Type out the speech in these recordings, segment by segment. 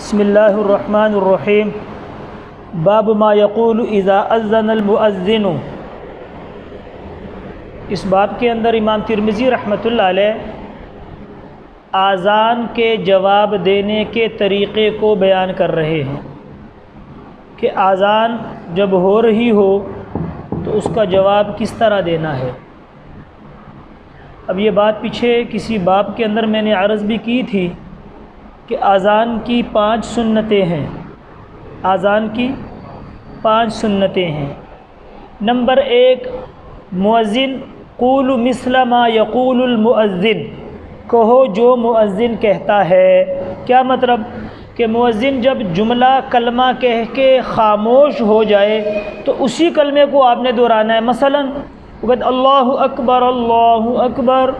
بسم اللہ الرحمن الرحیم باب ما یقول اذا اذن المؤذن۔ اس باب کے اندر امام ترمذی رحمۃ اللہ علیہ اذان کے جواب دینے کے طریقے کو بیان کر رہے ہیں کہ اذان جب ہو رہی ہو تو اس کا جواب کس طرح دینا ہے۔ اب یہ بات پیچھے کسی باب کے اندر میں نے عرض بھی کی تھی کہ اذان کی 5 سنتیں ہیں۔ اذان کی 5 سنتیں ہیں۔ نمبر 1، مؤذن قول مثل ما یقول المؤذن، کہو جو مؤذن کہتا ہے۔ کیا مطلب کہ مؤذن جب جملہ کلمہ کہہ کے خاموش ہو جائے تو اسی کلمے کو آپ نے دہرانا ہے۔ مثلا وہ کہتے اللہ اکبر اللہ اکبر،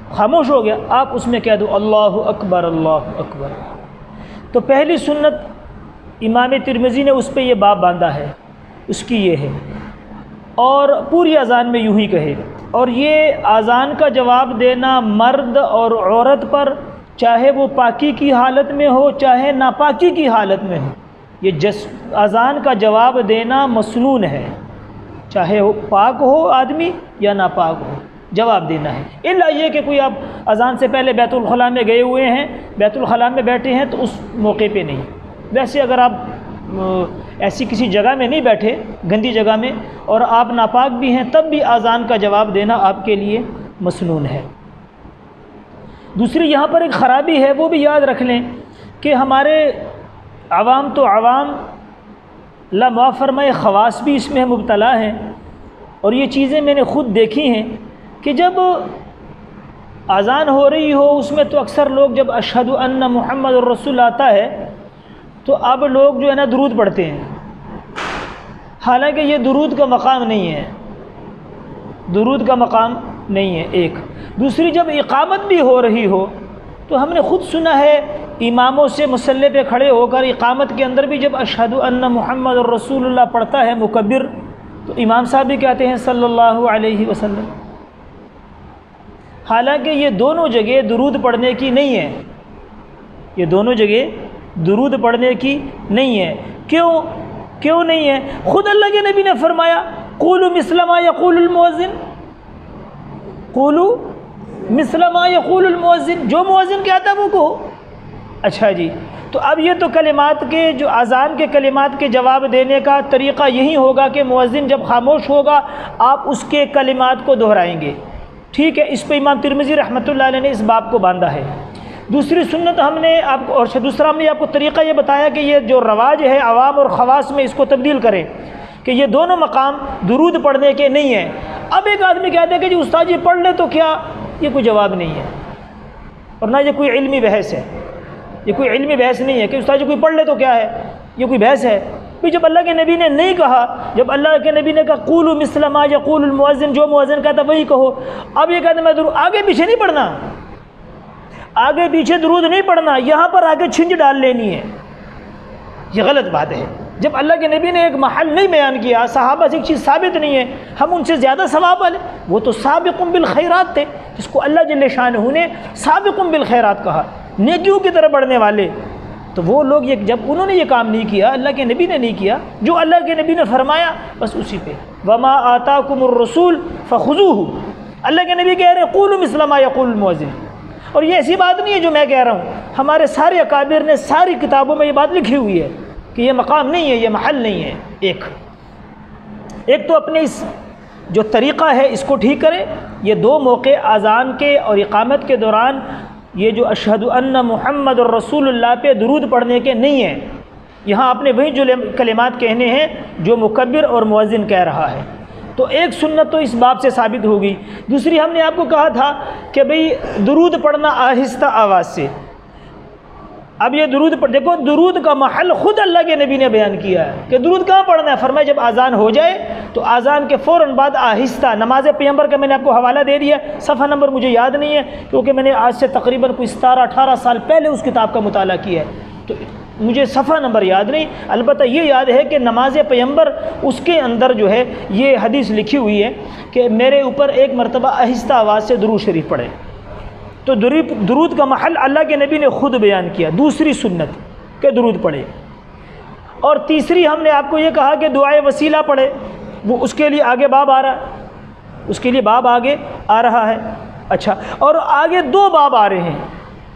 خاموش ہو گیا، آپ اس میں کہہ دو اللہ اکبر اللہ اکبر۔ تو پہلی سنت امام ترمذی نے اس پہ یہ باب باندھا ہے، اس کی یہ ہے، اور پوری اذان میں یوں ہی کہے۔ اور یہ اذان کا جواب دینا مرد اور عورت پر، چاہے وہ پاکی کی حالت میں ہو چاہے ناپاکی کی حالت میں ہو، یہ اذان کا جواب دینا مسنون ہے، چاہے وہ پاک ہو آدمی یا ناپاک ہو، جواب دینا ہے۔ الا یہ کہ کوئی آپ اذان سے پہلے بیت الخلاء میں گئے ہوئے ہیں، بیت الخلاء میں بیٹھے ہیں تو اس موقع پہ نہیں۔ ویسے اگر آپ ایسی کسی جگہ میں نہیں بیٹھے، گندی جگہ میں، اور آپ ناپاک بھی ہیں، تب بھی اذان کا جواب دینا آپ کے لیے مسنون ہے۔ دوسری یہاں پر ایک خرابی ہے، وہ بھی یاد رکھ لیں کہ ہمارے عوام تو عوام، اللہ معاف فرمائے خواص بھی اس میں مبتلا ہیں، اور یہ چیزیں میں نے خود دیکھی ہیں کہ جب اذان ہو رہی ہو اس میں تو اکثر لوگ جب اشہد ان محمد الرسول آتا ہے تو اب لوگ جو ہے نا درود پڑھتے ہیں، حالانکہ یہ درود کا مقام نہیں ہے، درود کا مقام نہیں ہے۔ ایک دوسری، جب اقامت بھی ہو رہی ہو تو ہم نے خود سنا ہے اماموں سے مصلی پہ کھڑے ہو کر اقامت کے اندر بھی جب اشہد ان محمد الرسول اللہ پڑھتا ہے مکبر، تو امام صاحب بھی کہتے ہیں صلی اللہ علیہ وسلم، حالانکہ یہ دونوں جگہ درود پڑھنے کی نہیں ہے، یہ دونوں جگہ درود پڑھنے کی نہیں ہے۔ کیوں نہیں ہے؟ خود اللہ کے نبی نے فرمایا قولوا مثل ما یقول المؤذن، قولوا مثل ما یقول المؤذن، جو مؤذن کہتا ہے وہ کہو۔ اچھا جی، تو اب یہ تو کلمات کے، جو اذان کے کلمات کے جواب دینے کا طریقہ یہی ہوگا کہ مؤذن جب خاموش ہوگا آپ اس کے کلمات کو دہرائیں گے، ٹھیک ہے۔ اس پہ امام ترمذی رحمۃ اللہ علیہ نے اس باب کو باندھا ہے۔ دوسری سنت ہم نے آپ کو، اور دوسرا ہم نے آپ کو طریقہ یہ بتایا کہ یہ جو رواج ہے عوام اور خواص میں، اس کو تبدیل کریں کہ یہ دونوں مقام درود پڑھنے کے نہیں ہیں۔ اب ایک آدمی کہتے ہیں کہ جی استاد جی پڑھ لے تو کیا، یہ کوئی جواب نہیں ہے، اور نہ یہ کوئی علمی بحث ہے، یہ کوئی علمی بحث نہیں ہے کہ استاد جی کوئی پڑھ لے تو کیا ہے، یہ کوئی بحث ہے؟ جب اللہ کے نبی نے نہیں کہا، جب اللہ کے نبی نے کہا قولوا مثل ما یقول المؤذن، جو مؤذن کہتا وہی کہو۔ اب یہ کہتے ہیں میں درود آگے پیچھے نہیں پڑھنا، آگے پیچھے درود نہیں پڑھنا، یہاں پر آگے چھنج ڈال لینی ہے، یہ غلط بات ہے۔ جب اللہ کے نبی نے ایک محل نہیں بیان کیا، صحابہ سے ایک چیز ثابت نہیں ہے، ہم ان سے زیادہ ثواب والے، وہ تو سابقون بالخیرات تھے، جس کو اللہ جل شانہ نے سابقون بالخیرات کہا، نیکیوں کی طرف بڑھنے والے۔ تو وہ لوگ جب انہوں نے یہ کام نہیں کیا، اللہ کے نبی نے نہیں کیا، جو اللہ کے نبی نے فرمایا بس اسی پہ، وما آتاکم الرسول فخذوہ، اللہ کے نبی کہہ رہے ہیں قولوا مثل ما یقول المؤذن۔ اور یہ ایسی بات نہیں ہے جو میں کہہ رہا ہوں، ہمارے سارے اکابر نے ساری کتابوں میں یہ بات لکھی ہوئی ہے کہ یہ مقام نہیں ہے، یہ محل نہیں ہے۔ ایک تو اپنے اس جو طریقہ ہے اس کو ٹھیک کرے۔ یہ 2 موقع اذان کے اور اقامت کے دوران یہ جو اشہد ان محمد الرسول اللہ پہ درود پڑھنے کے نہیں ہیں، یہاں آپ نے وہی جو کلمات کہنے ہیں جو مکبر اور مؤذن کہہ رہا ہے۔ تو ایک سنت تو اس باب سے ثابت ہوگی۔ دوسری ہم نے آپ کو کہا تھا کہ بھئی درود پڑھنا آہستہ آواز سے۔ اب یہ درود دیکھو، درود کا محل خود اللہ کے نبی نے بیان کیا ہے کہ درود کہاں پڑھنا ہے۔ فرمایا جب اذان ہو جائے تو اذان کے فوراً بعد آہستہ، نماز پیغمبر کا میں نے آپ کو حوالہ دے دیا، صفحہ نمبر مجھے یاد نہیں ہے کیونکہ میں نے آج سے تقریباً کوئی 17-18 سال پہلے اس کتاب کا مطالعہ کیا ہے، تو مجھے صفحہ نمبر یاد نہیں، البتہ یہ یاد ہے کہ نماز پیغمبر اس کے اندر جو ہے یہ حدیث لکھی ہوئی ہے کہ میرے اوپر ایک مرتبہ آہستہ آواز سے درود شریف پڑھے۔ تو درود کا محل اللہ کے نبی نے خود بیان کیا۔ دوسری سنت کہ درود پڑھے، اور تیسری ہم نے آپ کو یہ کہا کہ دعائے وسیلہ پڑھے، وہ اس کے لیے آگے باب آ رہا ہے، اس کے لیے باب آگے آ رہا ہے۔ اچھا، اور آگے دو باب آ رہے ہیں،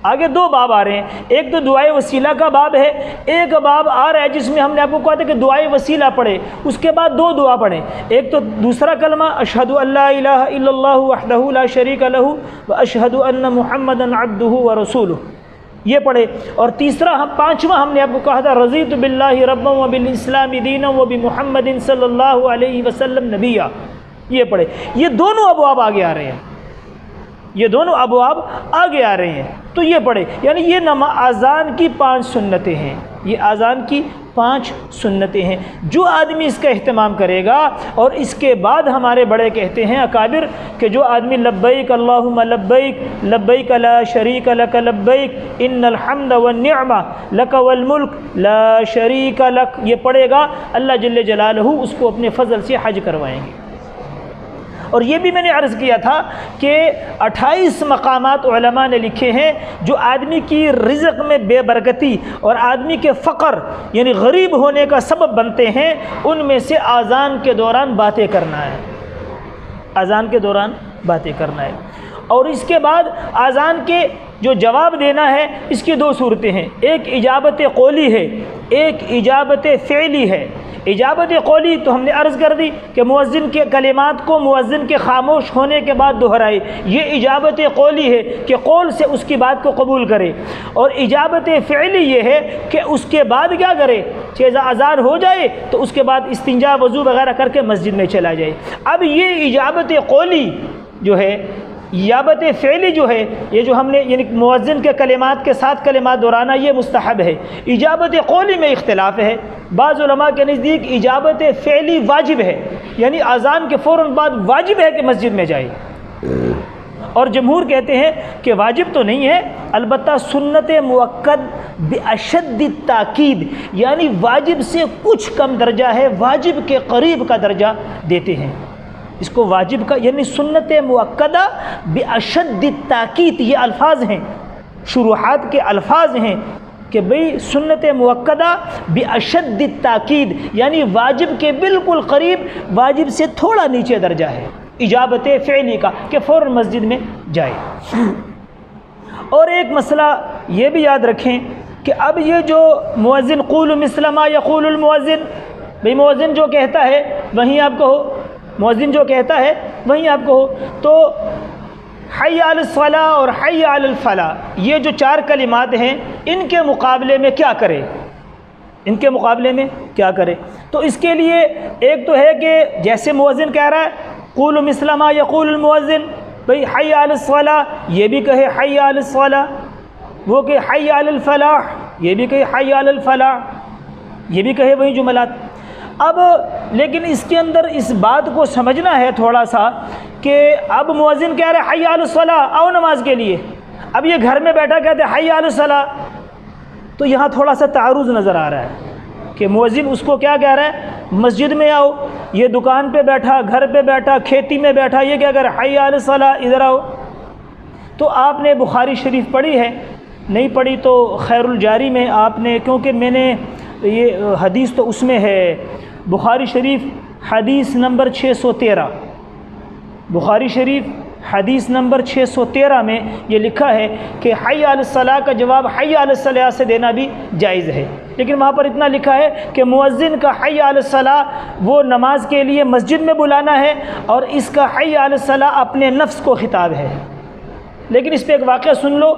آگے دو باب آ رہے ہیں، ایک تو دعائے وسیلہ کا باب ہے، ایک باب آ رہا ہے جس میں ہم نے آپ کو کہا تھا کہ دعائے وسیلہ پڑھے، اس کے بعد دو دعا پڑھیں، ایک تو دوسرا کلمہ اشہد ان لا الہ الا اللہ وحدہ لا شریک لہ واشہد ان محمدا عبدہ ورسولہ، یہ پڑھے، اور تیسرا پانچواں ہم نے آپ کو کہا تھا رضیت باللہ ربا وبالاسلام دینا وبمحمد صلی اللہ علیہ وسلم نبیا، یہ پڑھے۔ یہ دونوں ابواب آگے آ رہے ہیں، یہ دونوں ابواب آگے آ رہے ہیں، تو یہ پڑھے، یعنی یہ اذان کی 5 سنتیں ہیں، یہ اذان کی 5 سنتیں ہیں۔ جو آدمی اس کا اہتمام کرے گا، اور اس کے بعد ہمارے بڑے کہتے ہیں اکابر کہ جو آدمی لبیک اللہم لبیک لبیک لا شریک لک لبیک ان الحمد والنعمہ لک والملک لا شریک لک، یہ پڑھے گا، اللہ جل جلالہ اس کو اپنے فضل سے حج کروائیں گے۔ اور یہ بھی میں نے عرض کیا تھا کہ 28 مقامات علماء نے لکھے ہیں جو آدمی کی رزق میں بے برکتی اور آدمی کے فقر یعنی غریب ہونے کا سبب بنتے ہیں، ان میں سے اذان کے دوران باتیں کرنا ہے، اذان کے دوران باتیں کرنا ہے۔ اور اس کے بعد اذان کے جو جواب دینا ہے اس کی 2 صورتیں ہیں، ایک اجابت قولی ہے، ایک اجابت فعلی ہے۔ اجابت قولی تو ہم نے عرض کر دی کہ مؤذن کے کلمات کو مؤذن کے خاموش ہونے کے بعد دہرائے، یہ اجابت قولی ہے کہ قول سے اس کی بات کو قبول کرے، اور اجابت فعلی یہ ہے کہ اس کے بعد کیا کرے، چیزہ اذان ہو جائے تو اس کے بعد استنجا وضو وغیرہ کر کے مسجد میں چلا جائے۔ اب یہ اجابت قولی جو ہے، اجابت فعلی جو ہے، یہ جو ہم نے یعنی مؤذن کے کلمات کے ساتھ کلمات دہرانا یہ مستحب ہے۔ اجابت قولی میں اختلاف ہے، بعض علماء کے نزدیک اجابت فعلی واجب ہے، یعنی اذان کے فوراً بعد واجب ہے کہ مسجد میں جائے، اور جمہور کہتے ہیں کہ واجب تو نہیں ہے، البتہ سنت مؤکد باشد التاکید، یعنی واجب سے کچھ کم درجہ ہے، واجب کے قریب کا درجہ دیتے ہیں اس کو، واجب کا یعنی سنت مؤکدہ باشد التاکید، یہ الفاظ ہیں، شروحات کے الفاظ ہیں کہ بھئی سنت مؤکدہ باشد التاکید، یعنی واجب کے بالکل قریب، واجب سے تھوڑا نیچے درجہ ہے اجابت فعلی کا کہ فوراً مسجد میں جائے۔ اور ایک مسئلہ یہ بھی یاد رکھیں کہ اب یہ جو مؤذن قولوا مثل ما یقول المؤذن، بھئی مؤذن جو کہتا ہے وہیں آپ کہو، مؤذن جو کہتا ہے وہیں آپ کہو، تو حی علی الصلاۃ اور حی علی الفلاح یہ جو 4 کلمات ہیں ان کے مقابلے میں کیا کرے، ان کے مقابلے میں کیا کرے؟ تو اس کے لیے ایک تو ہے کہ جیسے مؤذن کہہ رہا ہے قولوا مثل ما یقول المؤذن، بھئی حی علی الصلاۃ یہ بھی کہے حی علی الصلاۃ، وہ کہ حی علی الفلاح یہ بھی کہے حی علی الفلاح، یہ بھی کہے وہی جملات۔ اب لیکن اس کے اندر اس بات کو سمجھنا ہے تھوڑا سا کہ اب مؤذن کہہ رہے حی علی الصلاۃ آؤ نماز کے لیے، اب یہ گھر میں بیٹھا کہتے ہیں حی علی الصلاۃ، تو یہاں تھوڑا سا تعارض نظر آ رہا ہے کہ مؤذن اس کو کیا کہہ رہا ہے مسجد میں آؤ، یہ دکان پہ بیٹھا، گھر پہ بیٹھا، کھیتی میں بیٹھا، یہ کیا کہہ رہا ہے حی علی الصلاۃ ادھر آؤ۔ تو آپ نے بخاری شریف پڑھی ہے؟ نہیں پڑھی تو خیر الجاری میں آپ نے، کیونکہ میں نے یہ حدیث تو اس میں ہے بخاری شریف حدیث نمبر 613، بخاری شریف حدیث نمبر 613 میں یہ لکھا ہے کہ حی علی الصلاۃ کا جواب حی علی الصلاۃ سے دینا بھی جائز ہے، لیکن وہاں پر اتنا لکھا ہے کہ مؤذن کا حی علی الصلاۃ وہ نماز کے لیے مسجد میں بلانا ہے، اور اس کا حی علی الصلاۃ اپنے نفس کو خطاب ہے۔ لیکن اس پہ ایک واقعہ سن لو،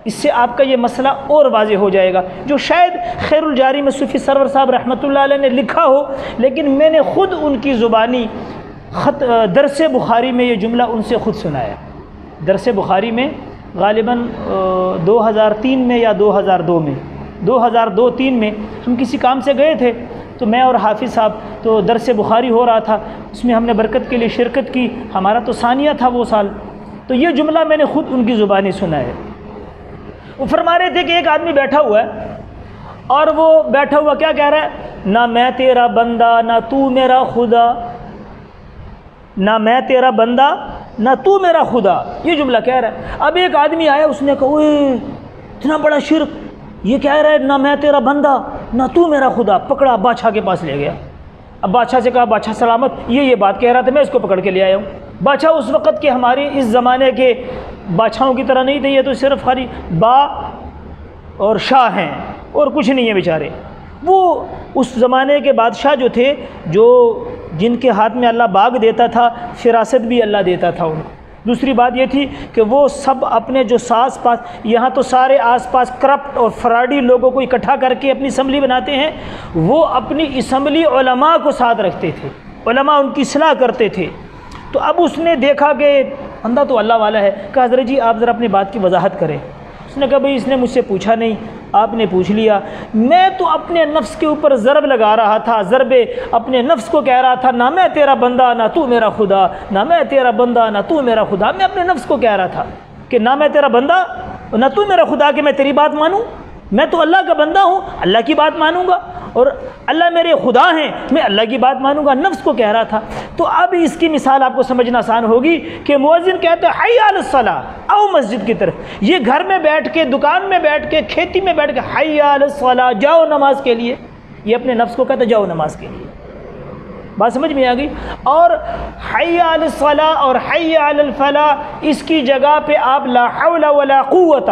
اس سے آپ کا یہ مسئلہ اور واضح ہو جائے گا، جو شاید خیر الجاری میں صوفی سرور صاحب رحمۃ اللہ علیہ نے لکھا ہو، لیکن میں نے خود ان کی زبانی درس بخاری میں یہ جملہ ان سے خود سنایا۔ درس بخاری میں غالباً 2003 میں یا 2002 میں 2002-03 میں ہم کسی کام سے گئے تھے، تو میں اور حافظ صاحب تو درس بخاری ہو رہا تھا، اس میں ہم نے برکت کے لیے شرکت کی، ہمارا تو ثانیہ تھا وہ سال، تو یہ جملہ میں نے خود ان کی زبانی سنا ہے۔ وہ فرما رہے تھے کہ ایک آدمی بیٹھا ہوا ہے، اور وہ بیٹھا ہوا کیا کہہ رہا ہے، نہ میں تیرا بندہ نہ تو میرا خدا، نہ میں تیرا بندہ نہ تو میرا خدا، یہ جملہ کہہ رہا ہے۔ اب ایک آدمی آیا، اس نے کہا اوئے اتنا بڑا شرک، یہ کہہ رہا ہے نہ میں تیرا بندہ نہ تو میرا خدا، پکڑا بادشاہ کے پاس لے گیا۔ اب بادشاہ سے کہا بادشاہ سلامت، یہ بات کہہ رہا تھا، میں اس کو پکڑ کے لے آیا ہوں۔ بادشاہ اس وقت کے ہماری اس زمانے کے بادشاہوں کی طرح نہیں تھے، یہ تو صرف خالی با اور شاہ ہیں اور کچھ نہیں ہے بیچارے۔ وہ اس زمانے کے بادشاہ جو تھے، جو جن کے ہاتھ میں اللہ باغ دیتا تھا، فراست بھی اللہ دیتا تھا ان کو۔ دوسری بات یہ تھی کہ وہ سب اپنے جو آس پاس، یہاں تو سارے آس پاس کرپٹ اور فراڈی لوگوں کو اکٹھا کر کے اپنی اسمبلی بناتے ہیں، وہ اپنی اسمبلی علماء کو ساتھ رکھتے تھے، علماء ان کی اصلاح کرتے تھے۔ تو اب اس نے دیکھا کہ بندہ تو اللہ والا ہے، کہا حضرت جی آپ ذرا اپنی بات کی وضاحت کریں۔ اس نے کہا بھئی اس نے مجھ سے پوچھا نہیں، آپ نے پوچھ لیا، میں تو اپنے نفس کے اوپر ضرب لگا رہا تھا، ضرب اپنے نفس کو کہہ رہا تھا نہ میں تیرا بندہ نہ تو میرا خدا، نہ میں تیرا بندہ نہ تو میرا خدا۔ میں اپنے نفس کو کہہ رہا تھا کہ نہ میں تیرا بندہ نہ تو میرا خدا کہ میں تیری بات مانوں، میں تو اللہ کا بندہ ہوں، اللہ کی بات مانوں گا، اور اللہ میرے خدا ہیں، میں اللہ کی بات مانوں گا، نفس کو کہہ رہا تھا۔ تو اب اس کی مثال آپ کو سمجھنا آسان ہوگی کہ مؤذن کہتا ہے حی علی الصلاۃ، آؤ مسجد کی طرف، یہ گھر میں بیٹھ کے، دکان میں بیٹھ کے، کھیتی میں بیٹھ کے حی علی الصلاۃ، جاؤ نماز کے لیے، یہ اپنے نفس کو کہتا ہے جاؤ نماز کے لیے۔ بات سمجھ میں آ گئی؟ اور حی علی الصلاۃ اور حی علی الفلاح، اس کی جگہ پہ آپ لا حول ولا قوت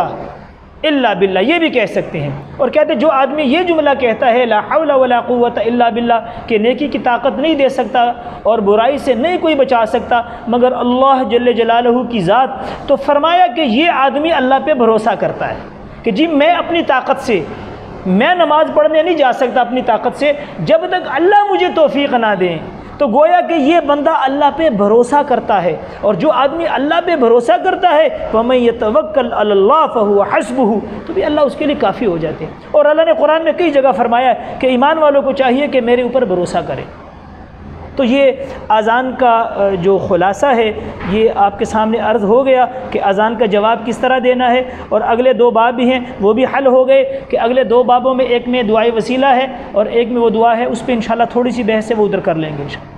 الا باللہ یہ بھی کہہ سکتے ہیں، اور کہتے ہیں جو آدمی یہ جملہ کہتا ہے لا حول ولا قوت الا باللہ کہ نیکی کی طاقت نہیں دے سکتا اور برائی سے نہیں کوئی بچا سکتا مگر اللہ جل جلالہ کی ذات، تو فرمایا کہ یہ آدمی اللہ پہ بھروسہ کرتا ہے کہ جی میں اپنی طاقت سے، میں نماز پڑھنے نہیں جا سکتا اپنی طاقت سے جب تک اللہ مجھے توفیق نہ دیں۔ تو گویا کہ یہ بندہ اللہ پہ بھروسہ کرتا ہے، اور جو آدمی اللہ پہ بھروسہ کرتا ہے فَمَن يَتَوَكَّلْ عَلَى اللَّهِ فَهُوَ حَسْبُهُ، تو بھی اللہ اس کے لیے کافی ہو جاتے ہیں۔ اور اللہ نے قرآن میں کئی جگہ فرمایا ہے کہ ایمان والوں کو چاہیے کہ میرے اوپر بھروسہ کرے۔ تو یہ اذان کا جو خلاصہ ہے یہ آپ کے سامنے عرض ہو گیا کہ اذان کا جواب کس طرح دینا ہے، اور اگلے دو باب بھی ہیں وہ بھی حل ہو گئے کہ اگلے دو بابوں میں ایک میں دعائے وسیلہ ہے اور ایک میں وہ دعا ہے، اس پہ انشاءاللہ تھوڑی سی بحث ہے وہ ادھر کر لیں گے انشاءاللہ۔